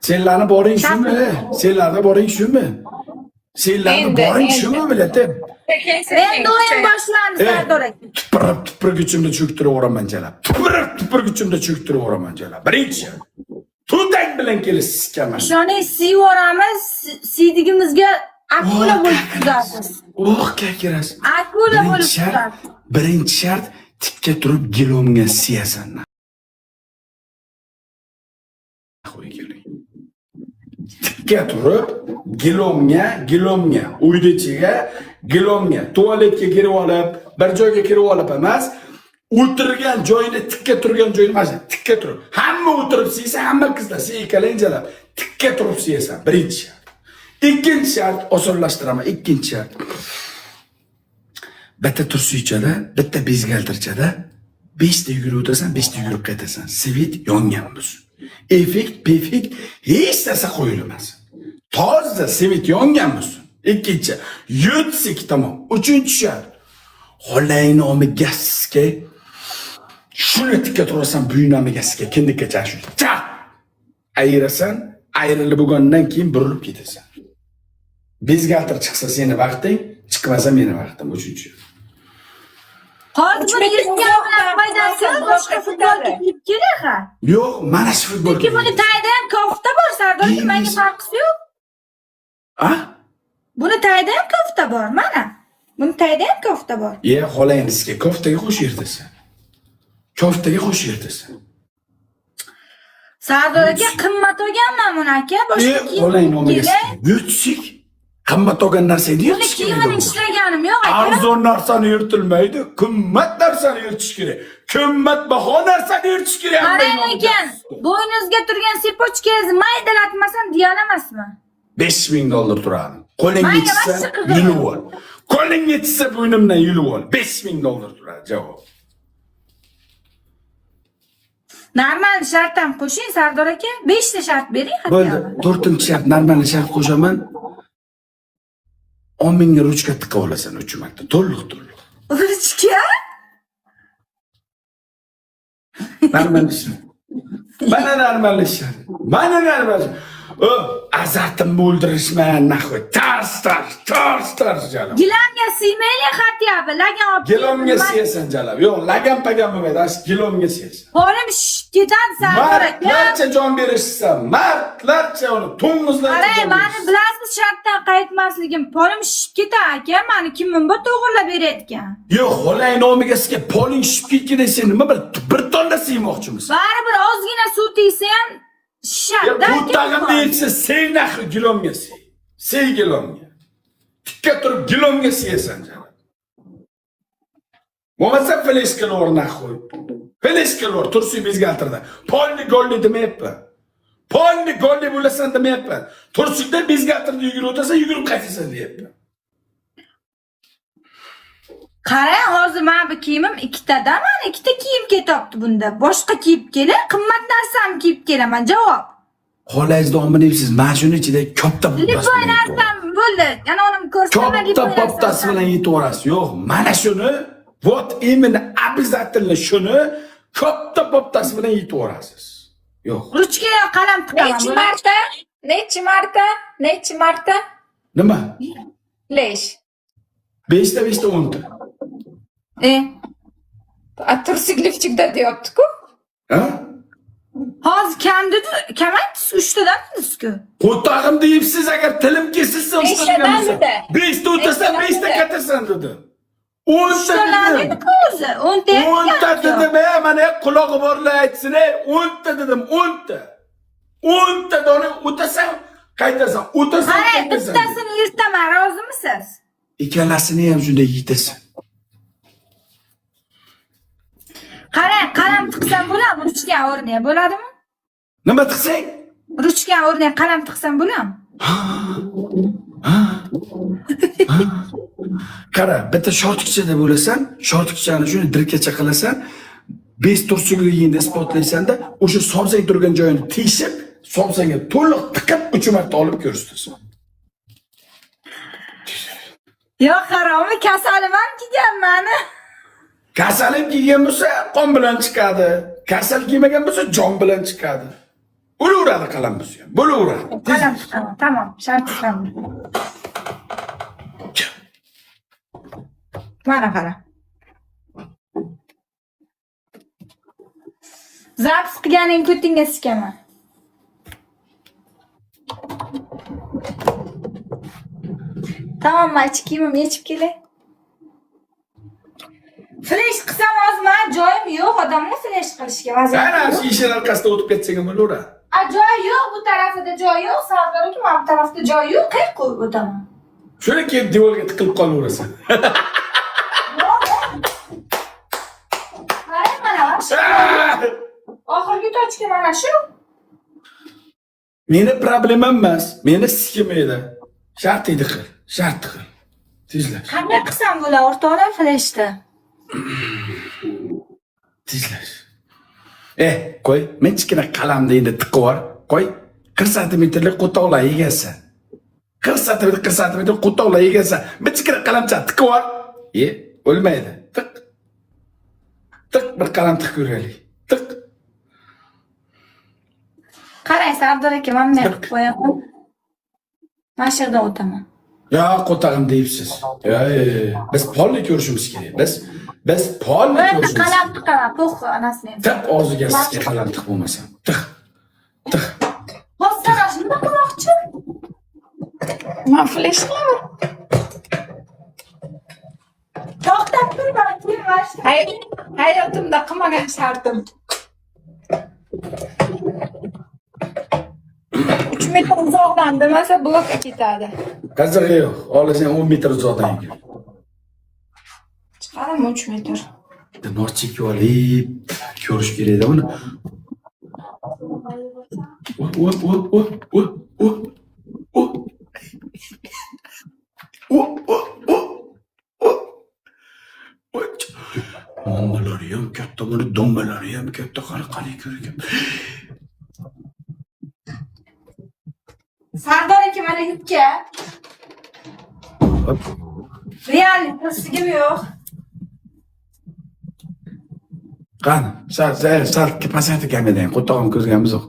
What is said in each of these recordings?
Senlarni boring shumi? Senlarda boring shumi? Senlarni boring shumi biladim. Endi o'yin boshlandi Sardor aka. Tupurgichimni cho'ktirib jalab. Tupurgichimni cho'ktirib jalab. Birinchi. Tutang bilan kelasiz kaman. Shuni siyvoramiz, siydigimizga akula bo'lib tutasiz. Oh, kakiras. Akula bo'lib tutasiz. Birinchi shart tikka turib gilomga siyasan. Tikka turib gilomga, uyda ichiga gilomga, tualetga kirib olib, bir joyga kirib olib emas, o'tirgan joyini tikka turgan joyini mana tikka turib. Hamma o'tirib siysa, hamma qizlar siykalanjalar. Tikka turib siyasan. Birinchi shart. Ikkinchi shart osonlashtiraman. Ikkinchi shart. Bitta tursuychada, bitta bezgaltirchada 5 ta yugurib o'tirasan, 5 ta yugurib qaytasan. Svit yongan bo'lsin. Effekt, pefekt hech narsa qo'yilmasin. Toza svit yongan bo'lsin. Ikkinchi, yutsik tamom. Uchinchi shart. Xolayni omi gasga shuni tikka turasan, buyunami gasga kindikkacha shu. Cha! Ayirasan, ayrilib bo'lgandan keyin burilib ketasan. Bezgaltir chiqsa seni vaqting, chiqmasa meni vaqtim. Uchinchi. Hozir buni yurtgan bilan foydasi boshqa futbolga kelib kerak ha. Yo'q, mana shu futbolga. Lekin buni tayda ham kofta bor Sardor aka, menga farqi yo'q. A? Buni tayda ham kofta bor, mana. Buni tayda ham kofta bor. Xolayingizga koftaga qo'sh yerdasan. Koftaga qo'sh yerdasan. Sardor aka qimmat olganman buni aka, boshqa kiyim. Xolaying nomigasiga. Yutsik. Qimmat olgan narsani Buni yirtish kerak. kiyimini ishlaganim yo'q aka. Arzon narsani yirtilmaydi, qimmat narsani yirtish kerak. Qimmatbaho narsani yirtish kerak. Qarang ekan, bo'yningizga turgan sepochkangizni maydalatmasam diyalamasmi? $5000 turadi. Qo'ling Menga yetsa boshqa qizim yulib ol. Qo'ling yetsa bo'ynimdan yulib ol. $5000 turadi javob. Normal shart ham qo'shing Sardor aka. 5 ta shart bering hatto. Bo'ldi. 4-shart normal shart qo'shaman. 10 000 ga ruchka tiqib olasan 3 marta. To'liq. Ruchka? Normal shart. Mana normal shart. Mana normal. O, azartimni o'ldirishman, naxoy. Tars jalab. Gilamga siymayli xatyapti, lagan olib. Gilomga siyasan jalab. Yo'q, lagan pagan bo'lmaydi, ash gilomga siyasan. Qo'lim shishib ketadi Sardor aka. Martlarcha jon berishsan, martlarcha uni to'ng'izlarcha. Qarang, meni bilasiz shartdan qaytmasligim. Qo'lim shishib ketadi aka, meni kimim bu to'g'irlab berayotgan. Yo'q, xolaying nomigasiga poling shishib ketgan sen nima bir tonna siymoqchimiz? Baribir ozgina suv tegsa ham shishadi. Bu tag'imda yetsa sen naxi gilomga siy. Sey gilomga. Tikka turib gilomga siyasan jalab. Bo'lmasa fleshkani o'rnaq qo'y. Fleshkani o'r, tursi bezgaltirda. Polni golli demayapman. Polni golli bo'lasan demayapman. Tursida bezgaltirda yugurib o'tasan, yugurib qaytasan deyapman. Qarang, hozir men bu kiyimim 2 tadan, men 2 ta kiyim ketyapti bunda. Boshqa kiyib kelay, qimmat narsani kiyib kelaman. Javob. Xolangiz davom edingsiz. Mana shuni ichida katta Lipoy narsam bo'ldi. Yana uni ko'rsataman. Katta poptasi bilan yetaverasiz. Yo'q, mana shuni, вот именно обязательно shuni katta poptasi bilan yetaverasiz. Yo'q. Ruchkaga qalam tiqaman. Nechi marta? Nima? Lesh. 5 ta 10 ta. Tursik lifchikda deyapti-ku. Ha? Hozir kam dedi, kamaysiz 3 tadan dedingiz-ku. Qo'tag'im deyipsiz, agar tilim kesilsa Beshtadan dedi. 5 ta o'tasan, 5 ta katasan dedi. 10 ta dedim. O'zi 10 ta. 10 ta dedim, mana qulog'i borlar aytsin, 10 ta dedim, 10 ta. 10 ta dona o'tasan, qaytasan, o'tasan, Qarang, qaytasan. bittasini yirtaman, rozimisiz? Ikkalasini ham shunday yetasan. Qarang, qalam tiqsam bo'ladimi? Ruchka o'rniga bo'ladimi? Nima tiqsang? Ruchka o'rniga qalam tiqsam bo'ladimi? Qara, bitta shortikchada bo'lasan, shortikchani shuni dirkacha qilasan, 5 tursuligingni isbotlaysanda, o'sha somsang turgan joyini teshib, somsanga to'liq tiqib 3 marta olib ko'rsatasan. Yo'q, qaromi kasalim ham kelgan meni. Kasalim kelgan bo'lsa qon bilan chiqadi. Kasal kelmagan bo'lsa jon bilan chiqadi. Bo'laveradi qalamiz ham. Bo'laveradi. Qalam tutaman. Tamam, shart tutaman. Mana qara. Zaps qilganing ko'tingga sikaman. Tamam, ichki kiyimimni yechib kelay. Flash qilsam ozmi? Joyim yo'q odamga flash qilishga vaziyat. Ana shu ishlar orqasida o'tib ketsang ham bo'laveradi. Joy yo'q, bu tarafida joy yo'q, Sardorga mana bu tarafda joy yo'q, qayerga qo'yib o'taman? Shuni kelib devorga tiqilib qolaverasan. Qarang mana shu. Oxirgi tochka mana shu. Meni problemam emas. Meni sikimaydi. Shart edi qil. Shart qil. Tezlash. Qanday qilsam bo'lar o'rtoqlar flashda? Tezlash. Qo'y, men kichkina qalamni endi tiqib yubor. Qo'y. 40 santimetrlik qo'toqlar egasi. 40 santimetr qo'toqlar egasi. Bir kichkina qalamcha tiqib yubor. O'lmaydi. Tiq. Tiq bir qalam tiqib ko'raylik. Tiq. Qarang Sardor aka, men bunday qilib qo'yaman. Mana shu yerdan o'taman. Ya qo'tag'im deyipsiz. Biz polni ko'rishimiz kerak. Biz polni ko'rishimiz. Qalam tiqaman, po'x anasini. Tiq og'ziga sizga qalam tiq bo'lmasa. Tiq. Tiq. Hozir shunday qilmoqchi. Men flash qilaman. To'xtab turma, kelmash. Hayotimda qilmagan shartim. 3 metr uzoqdan demasa blokka ketadi. Qazig'i yo'q. Olasang 10 metr uzoqdan yur. Chiqadimi 3 metr? Nor chekib olib ko'rish kerak-da buni. Mammalari ham katta, buni dombalari ham katta, qani ko'rgan. Sardor aka, mana yubka. Realni kursigim yo'q. Qani, sal pasaytib kelmadan qo'tog'im ko'rganmiz yo'q.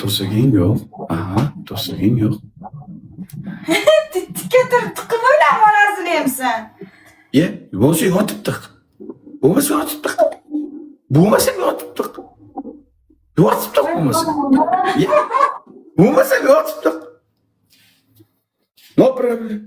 To'siging yo'q. Aha, to'siging yo'q. Tikka turib tiqib o'ylam orasini hamsan. Bo'lsa yotib tiq. Bo'lmasa yotib tiq. Bo'lmasa yotib tiq. Yotib tiq bo'lmasa. Bo'lmasa yotib tiq. No problem.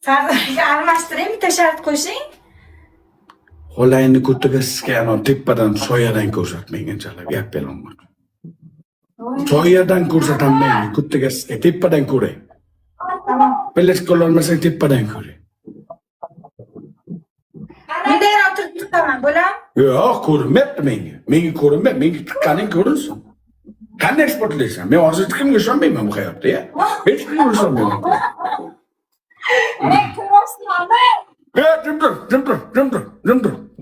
Sardor aka, almashtiring, bitta shart qo'shing. Xo'layni ko'tiga siskani tepadan soyadan ko'rsatmaganchalar gap berolmay. Soyadan ko'rsataman, ko'tiga siska tepadan ko'ray. Tamam. Pellech qilolmasang tepadan ko'ray. Bunday o'tirib tiqaman, bo'lam? Yo'q, ko'rinmayapti menga. Menga ko'rinmayapti, menga tiqqaning ko'rinsin. Qanday sportlaysan? Men hozir kimga ishonmayman bu hayotda, ya. Hech kimga ishonmayman. Men ko'rasizlarmi? Jim tur.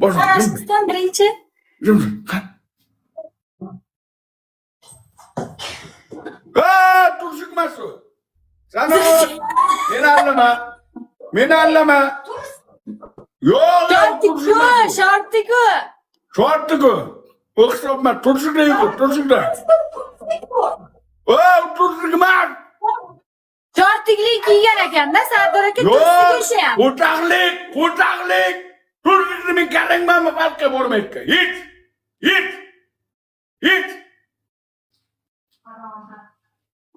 Boshqa jim tur. Sizdan birinchi. Jim tur. Turshikmas u. Sanoat. Meni allama. Yo'q, Shortiku. O'xshabman, turshikda yo'q, turshikda. Turshikman. Shortiklik kiygan ekanda, Sardor aka tursigishi ham. Qo'taqlik. Turshikni men qarangmanmi farqi bo'lmaydi. Hech.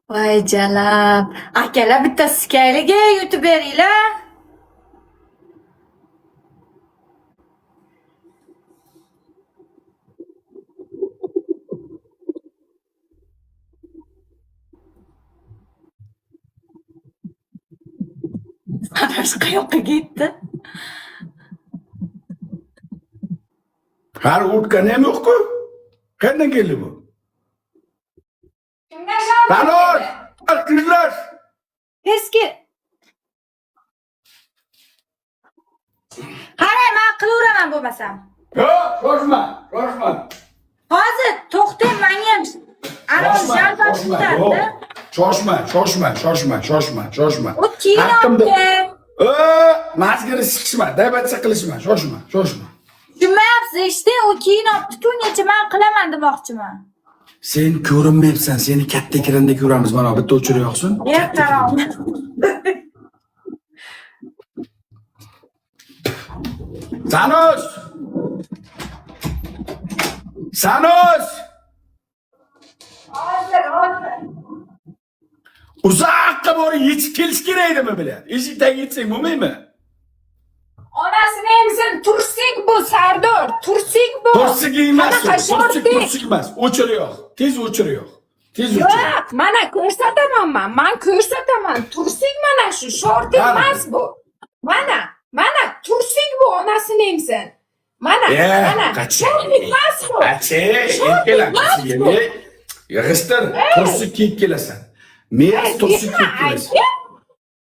Voy jalab. Akalar bitta sikayliga yutib beringlar. Anash qayoqqa ketdi? Har o'tgan ham yo'q-ku. Qayerdan keldi bu? Kimga shart? Sanoat, tezlash. Eski. Qarang, men qilaveraman bo'lmasam. Yo'q, shoshma. Hozir to'xtang, menga ham ana sharbat tutadi. Shoshma. U kiyinadi. Mazgini siqishma, daybatcha qilishma, shoshma. Tushunmayapsiz, işte u keyin olibdi-ku, ungacha men qilaman demoqchiman. Sen ko'rinmayapsan. Seni katta ekranda ko'ramiz. Mana bitta o'chirib yoqsin. Ertaroq. Sanosh! Sanosh! Uzoqqa borib yetib kelish kerak edimi bilan? Eshik tagiga yetsang bo'lmaymi? Onasini emsin, tursik bu Sardor, tursik bu. Tursik emas, Qanaqa shortik? tursik emas. O'chirib yoq. Tez o'chirib yoq. Tez o'chirib. Yo'q, mana ko'rsataman men. Men ko'rsataman. Tursik mana shu, shortik Qani? emas bu. Mana tursik bu, onasini emsin. Mana. Qachi. Shortik emas bu. Qachi, kelasiz. Yig'ishtir. Tursik kiyib kelasan. Men tursik kiyib kelasan.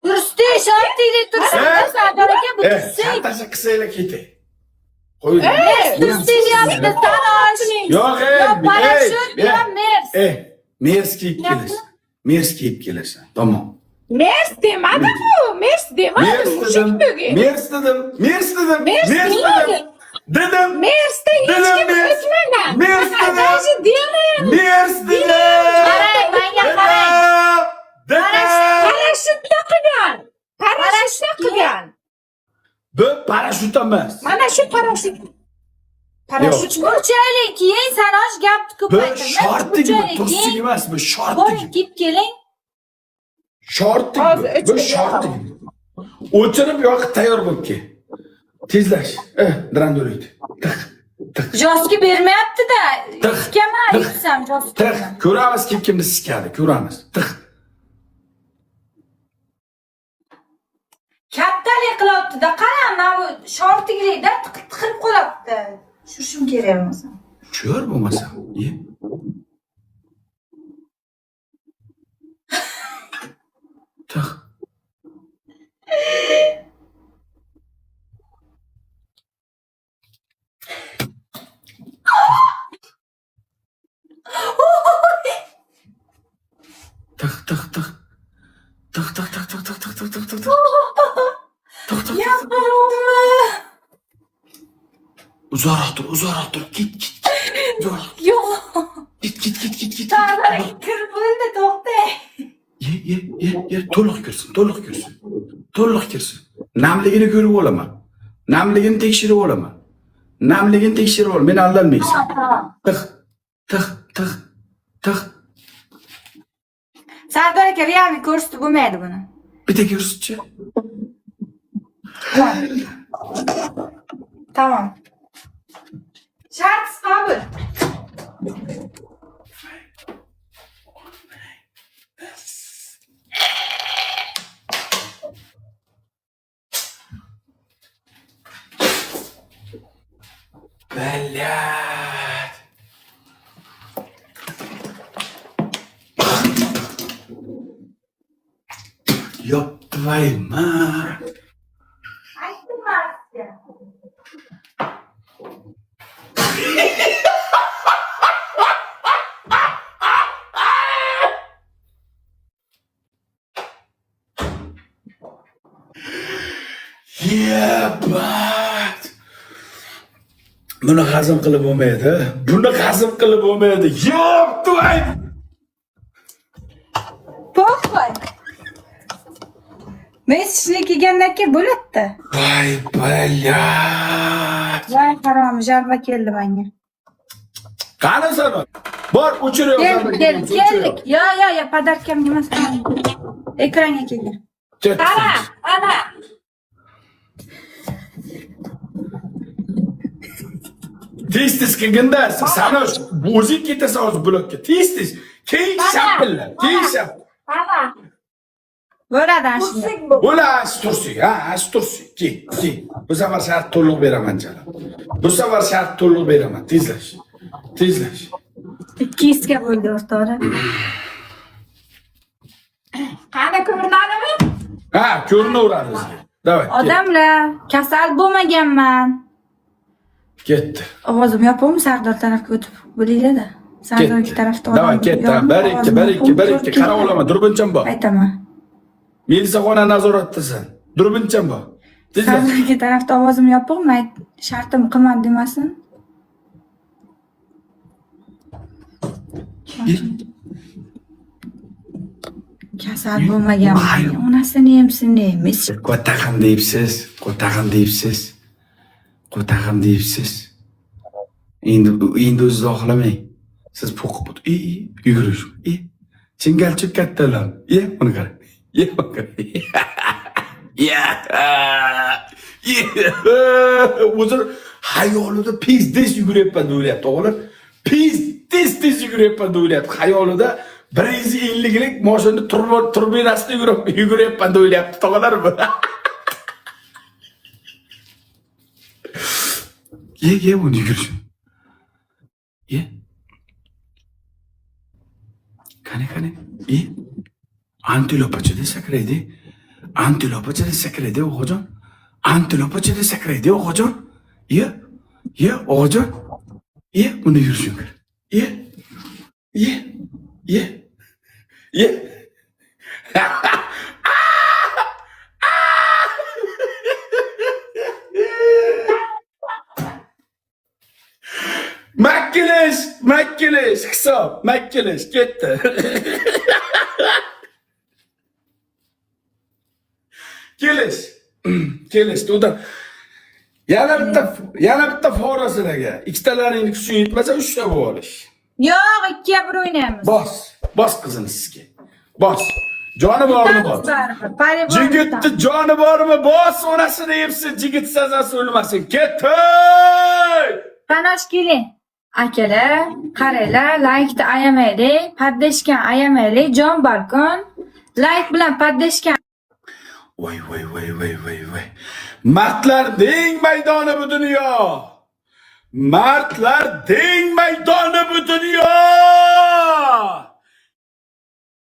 Tursti, shortikli tursti. Sardor aka, bu tursti. Shantaja qilsanglar ketay. Qo'ying. Tursti deyapti, Sanosh. Yo'q, Yo, parashyut, yo, mers. Mers kiyib kelasan. Mers kiyib kelasan. Tamam. Mers demadi bu. Mers demadi. Mushuk bugi. Mers dedim. Mers demadi. Dedim. Mersda hech kim o'tmagan. Mers dedim. Даже делаем. Mers dedim. Qarang, menga qarang. Parashyutda qilgan. Parashyutda qilgan. Bu parashyut emas. Mana shu parashyut. Parashyut Burchaylik, keyin Sanosh gapni Bu ko'paytirdi. shortik, bu tursik emas, bu shortik. Boring, kiyib keling. Shortik Hozir bu o'chirib shortik. O'chirib yoqib tayyor bo'lib kel. Tezlash. Drando'laydi. Tiq. Joski bermayapti-da. Tiq. Sikaman aytsam joski. Tiq. Ko'ramiz kimni sikadi, ko'ramiz. Tiq. Kattalik qilyapti-da. Qarang, mana bu shortiklikda tiqilib qolyapti. Shurishim kerak bo'lmasa. Ko'r bo'lmasa. Tiq. Uzoqroq tur. Git. Yo'q. Git. Sardor kir bo'ldi, to'xtang. Ye. To'liq kirsin. Namligini ko'rib olaman. Namligini tekshirib olaman. Meni aldanmaysan. Tiq. Sardor aka, realni ko'rsatib bo'lmaydi buni. Bitta ko'rsatchi. Tamam. Shart qabul. Balat. Ёб твою мать. Aytdim sizga. Yebat. Buni hazm qilib bo'lmaydi. Yo'q, to'y. Pokvoy. Men ishni kelgandan keyin bo'ladi. Voy balat. Voy harom, jarba keldi menga. Qani sana? Bor, o'chirib Keldik. Yo, podarkam emas. Ekranga kelgan. ana. Tez kelganda Sanosh o'zing ketasan hozir blokka. Tez. Keyin shapilla. Ana. Bo'ladi shunday. Tursik bu. Bo'la tursik. Tursik. Ki. Bu safar shart to'liq beraman chala. Tezlash. 200 ga bo'ldi o'rtoqlar. Qani ko'rinadimi? Ko'rinaveradi bizga. Davay. Odamlar, kasal bo'lmaganman. Ketdi. Ovozim yopimmi Sardor tarafga o'tib bo'linglar-da. Sardor ikki tarafda Davay, ketdi. Bir ikki. Qarab olaman. Durbincham bor. Aytaman. Milisaxona nazoratdasan. Durbincham bor. Tez yoz. Sarıdagi tarafda ovozim yopiqmi? Shartim qilmadi demasin. Kasal bo'lmaganman. Onasini emsin emas. Qo'tag'im deyipsiz. Qo'tag'im deyipsiz. Qo'tag'im deyipsiz. Endi o'zingiz xohlamang. Siz po'qib yugurish. Chingalchuk kattalar. Buni qarang. Buni qarang. O'zir xayolida pizdes yuguryapman deb o'ylayapti, o'g'lim. Pizdes yuguryapman deb o'ylayapti. Xayolida 150 lik mashina turbinasida yuguryapman deb o'ylayapti, tog'alarmi? Ye buni yugurishim. Qani. Antilopachada sakraydi. Antilopachada sakraydi, o'g'ajon. Antilopachada sakraydi, o'g'ajon. O'g'ajon. Buni yugurishim kerak. Ye. Makkilish, hisob, makkilish ketdi. Kelish, to'da. Yana bitta fora sizlarga. Ikkitalaringni kuchi yetmasa 3 ta bo'lib olish. Yo'q, 2ga 1 o'ynaymiz. Bos qizini sizga. Bos. Joni bormi bos. Jigitni joni bormi bos, onasini yepsin, jigit sazasi o'lmasin. Ketdi! Qanosh keling. Akalar, qaranglar, laykni ayamaylik, paddeshkan ayamaylik, jon balkon. Layk bilan paddeshkan. Voy. Mardlar deng maydoni bu dunyo. Mardlar deng maydoni bu dunyo.